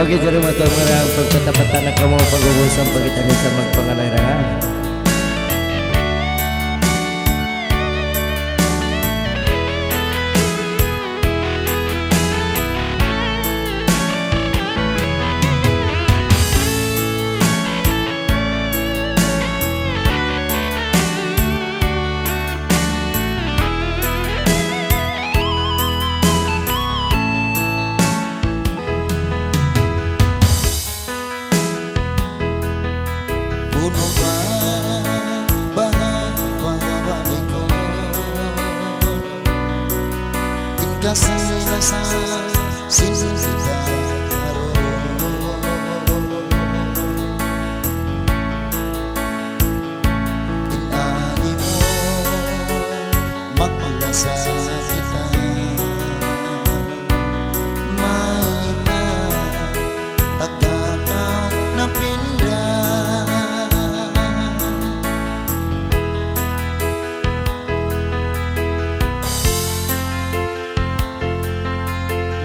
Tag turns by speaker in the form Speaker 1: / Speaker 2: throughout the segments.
Speaker 1: Okay, jari matang marang pagkatapatan na kamo pag-ubusang pagkitanin sa magpangalayrangan.
Speaker 2: Puno ba bahawali ko tingkasan na sa sinsidaro inani mo magpalasa kita may na tagakaw na pinda.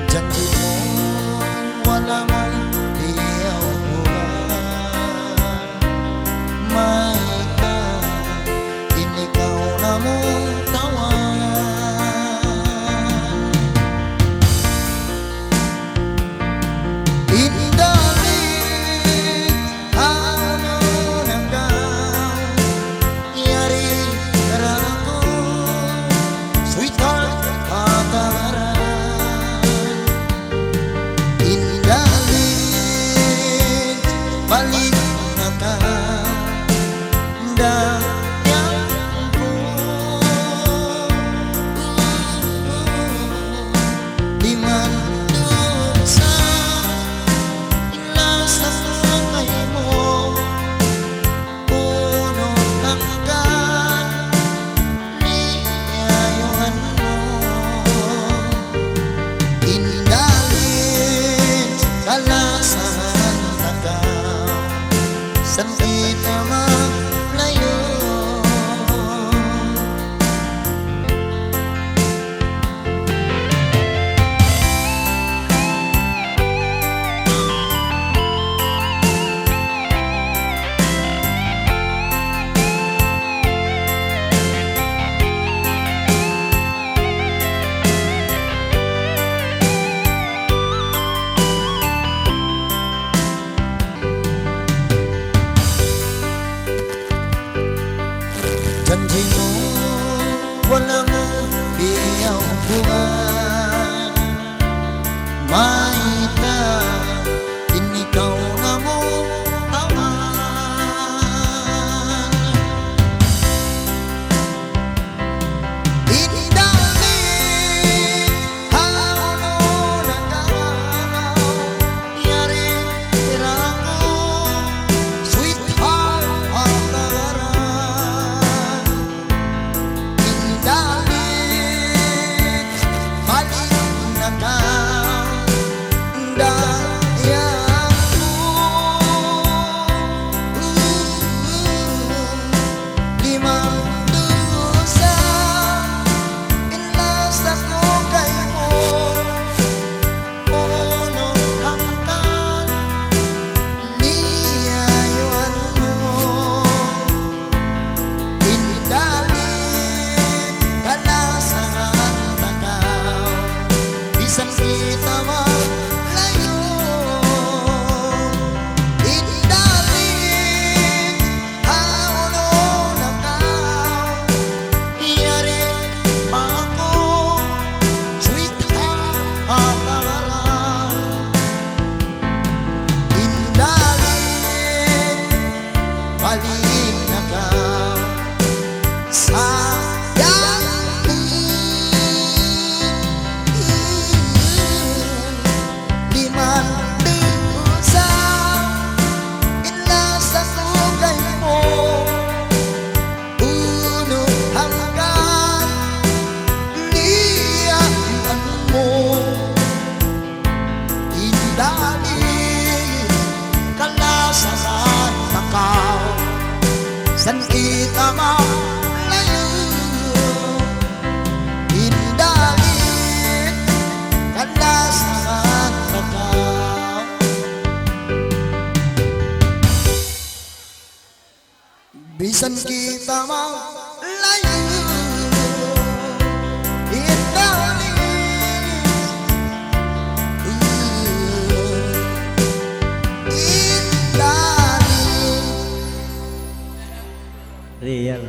Speaker 2: Janji mo walang iyaw buwan may ka inikaw na mo tawan indalit ano nanggaw yari karako sweetheart patara indalit balik na ka dayang ko di man doon sa inasa kay mo puno hanggan niyayuhan mo indalit kalasan tagaw san kita maglayo janji mo walang iyaw buwan may ka inikaw na mo tawan indalit hano nagaraw yari tirako sweetheart patagaran indalit Bisan kita malayo, itali, itali.
Speaker 1: Real.